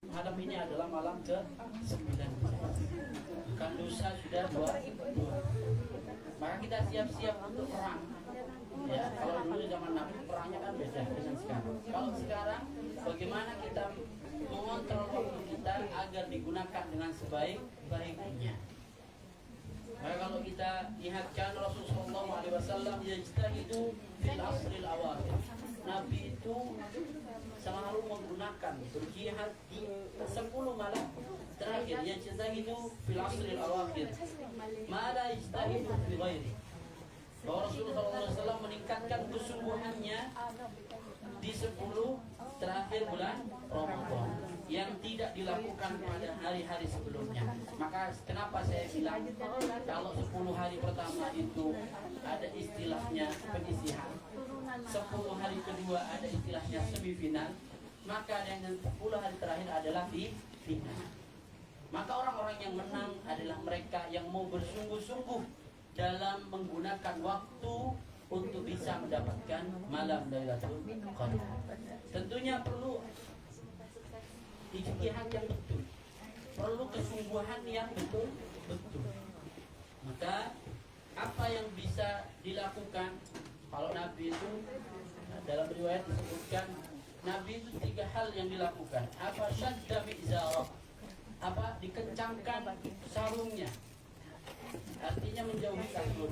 Malam ini adalah malam ke-9. Kan lusa sudah dua. Maka kita siap-siap untuk perang. Ya, kalau dulu zaman Nabi perangnya kan beda dengan sekarang. Kalau sekarang bagaimana kita mengontrol waktu kita agar digunakan dengan sebaik-baiknya. Maka kalau kita lihat kan Rasulullah SAW yajtahidu fil asril awakhir. Nabi itu selalu menggunakan berjihad di 10 malam terakhir. Yajtahidu fil asril awakhir. Ma la yajtahidu fi ghairi. Bahwa Rasulullah SAW meningkatkan kesungguhannya di 10 terakhir bulan Ramadan yang tidak dilakukan pada hari-hari sebelumnya. Maka kenapa saya bilang kalau 10 hari pertama itu ada istilahnya penyisihan, 10 hari kedua ada istilahnya semifinal, maka yang 10 hari terakhir adalah final. Maka orang-orang yang menang adalah mereka yang mau bersungguh-sungguh dalam menggunakan waktu untuk bisa mendapatkan malam Lailatul Qadar. Tentunya perlu ijtihad yang betul, perlu kesungguhan yang betul. Maka apa yang bisa dilakukan? Kalau Nabi itu dalam riwayat disebutkan Nabi itu 3 hal yang dilakukan. Apa? Syadda mi'zarah. Apa? Dikencangkan sarungnya. Artinya menjauhi kasur.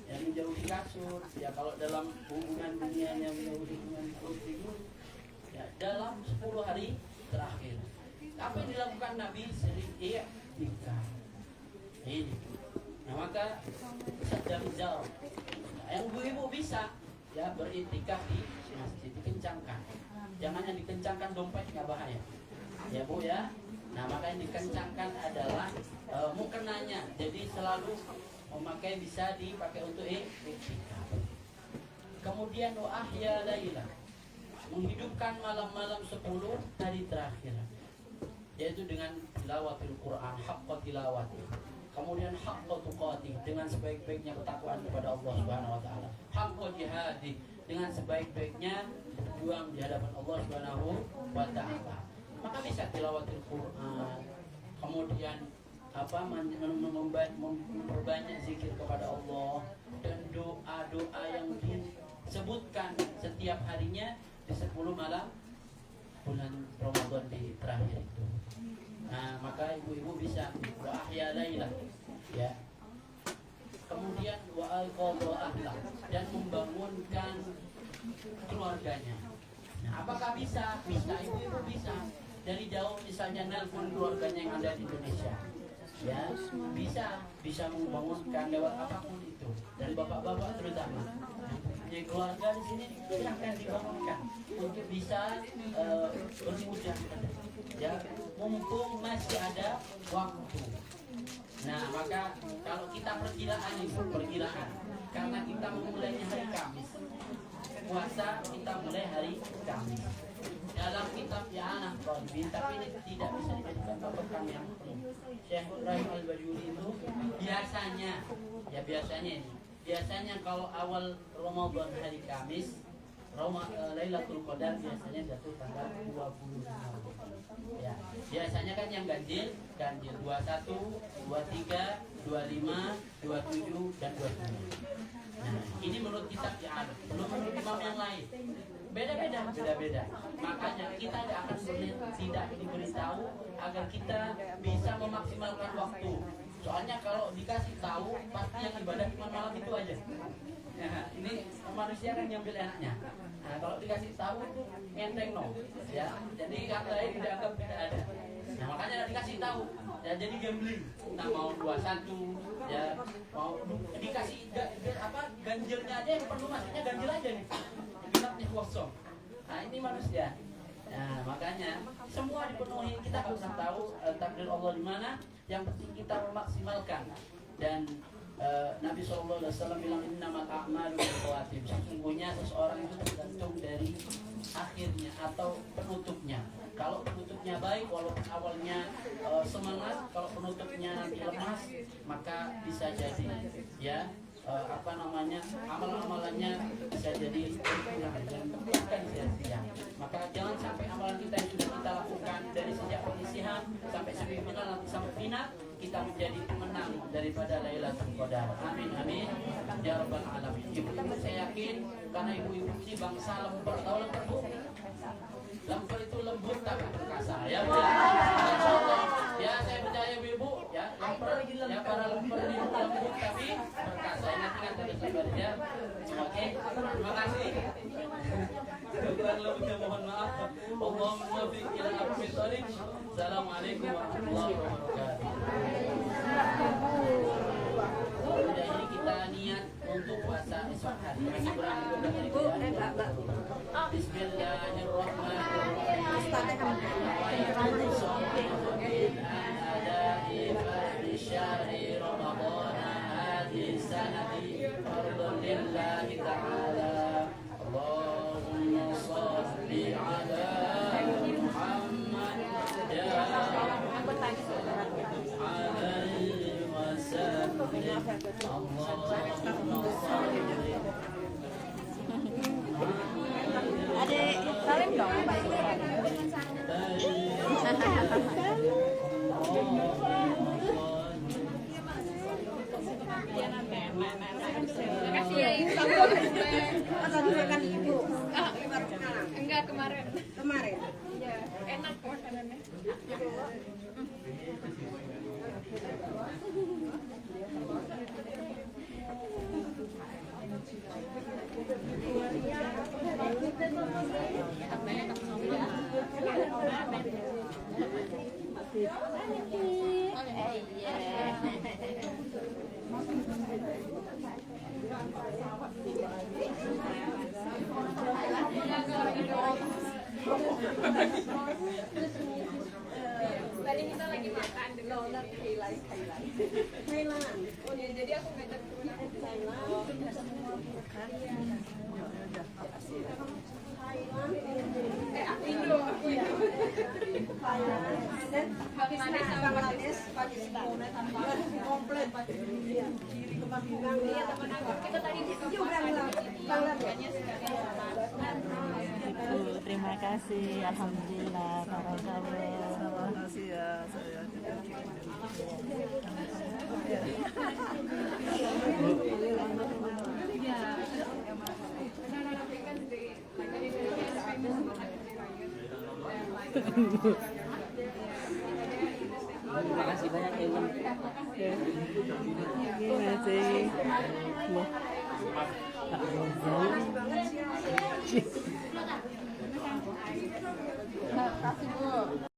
Ya, menjauhi kasur. Ya, kalau dalam hubungan dunianya menjauhi hubungan kasur. Ya, dalam 10 hari terakhir. Apa yang dilakukan Nabi? Sering nikah. Ini. Nah, maka sadar jauh. Nah, yang ibu-ibu bisa ya beriktikaf di masjid, dikencangkan. Jangan yang dikencangkan dompet, nggak bahaya. Ya Bu ya. Nah, maka yang dikencangkan adalah mukenanya. Jadi selalu memakai bisa dipakai untuk iktikaf. Kemudian wa ahya laila, menghidupkan malam-malam 10 hari terakhir, yaitu dengan tilawatil Quran, haqqa tilawati. Kemudian haqqa tuqati, dengan sebaik-baiknya ketakwaan kepada Allah Subhanahu wa taala. Haqqa jihadi, dengan sebaik-baiknya berjuang di hadapan Allah Subhanahu wa taala. Maka bisa tilawatil Quran, kemudian memperbanyak zikir kepada Allah, dan doa-doa yang disebutkan setiap harinya di 10 malam bulan Ramadan di terakhir itu. Nah, maka ibu-ibu bisa wa ahya laila, ya. Kemudian wa alqadha ahla, dan membangunkan keluarganya. Nah, apakah bisa? Bisa, ibu-ibu bisa. Dari jauh misalnya nelpon keluarganya yang ada di Indonesia. Ya, bisa membangunkan lewat apapun itu. Dari bapak-bapak terutama. Jadi keluarga di sini silahkan dibangunkan untuk bisa bermudah, ya, mumpung masih ada waktu. Nah, maka kalau kita perkiraan, karena kita memulainya hari Kamis, puasa kita mulai hari Kamis. Dalam kitab Ya'anah Qalbin, tapi ini tidak bisa dijadikan patokan yang Syekh Ibrahim Al-Bajuri itu biasanya kalau awal Ramadan hari Kamis, Lailatul Qadar biasanya jatuh tanggal 25. Ya, biasanya kan yang ganjil 21, 23, 25, 27 dan 29. Nah, ini menurut kitab Ya'anah, belum menurut imam yang lain. Beda-beda. Makanya kita tidak diberitahu agar kita bisa memaksimalkan waktu. Soalnya kalau dikasih tahu pasti yang ibadah cuma malam itu aja. Nah, ini manusia kan nyambil enaknya. Nah, kalau dikasih tahu itu enteng no. Ya, jadi yang lain dianggap tidak ada. Nah, makanya dikasih tahu. Ya, jadi gambling. Nah, mau 21, ya, mau dikasih ganjilnya aja yang perlu masuknya ganjil aja nih. Genapnya kosong. Nah, ini manusia. Nah, makanya semua dipenuhi, kita nggak usah tahu takdir Allah di mana. Yang penting kita memaksimalkan. Dan Nabi SAW bilang innamal a'malu bikhawatим. Sesungguhnya seseorang itu tergantung dari akhirnya atau penutupnya. Kalau penutupnya baik, walaupun awalnya semangat, kalau penutupnya nanti lemas, maka bisa jadi ya amalan-amalannya bisa jadi kurang dan bukan sia-sia. Maka jangan sampai amalan kita yang sudah kita lakukan dari sejak Mudah-mudahan sampai semifinal nanti sampai final kita menjadi pemenang daripada Lailatul Qadar. Amin amin ya rabbal alamin. Ibu-ibu saya yakin karena ibu-ibu sih bangsa lemper, tahu lemper Bu? Lemper itu lembut tapi perkasa ya Bu. Insyaallah ya saya percaya ibu ya lemper ya para lemper ini lembut tapi perkasa. Nanti kan terus lebarnya. Oke, terima kasih. Kurang lebihnya mohon maaf. Allahumma muwaffiq ila aqwamit thoriq. Assalamualaikum warahmatullahi wabarakatuh. Udah ini kita niat untuk puasa esok hari. Masih kurang 12 hari ya. Adik, salim dong. Makasih ya, Tadi makan ibu. enggak kemarin. Kemarin. Ya, enak makanannya. Tadi kita lagi makan di Lola Thailand. Oh ya, jadi aku ngajak Indo, aku Indo. Bangladesh sama Pakistan. Komplit. Kiri ke Pakistan. Iya, teman aku. Kita tadi di Bangladesh. Ibu, terima kasih. Alhamdulillah. Barakallah. Terima kasih ya saya. Terima kasih banyak Ibu. Terima kasih. Kasih Bu.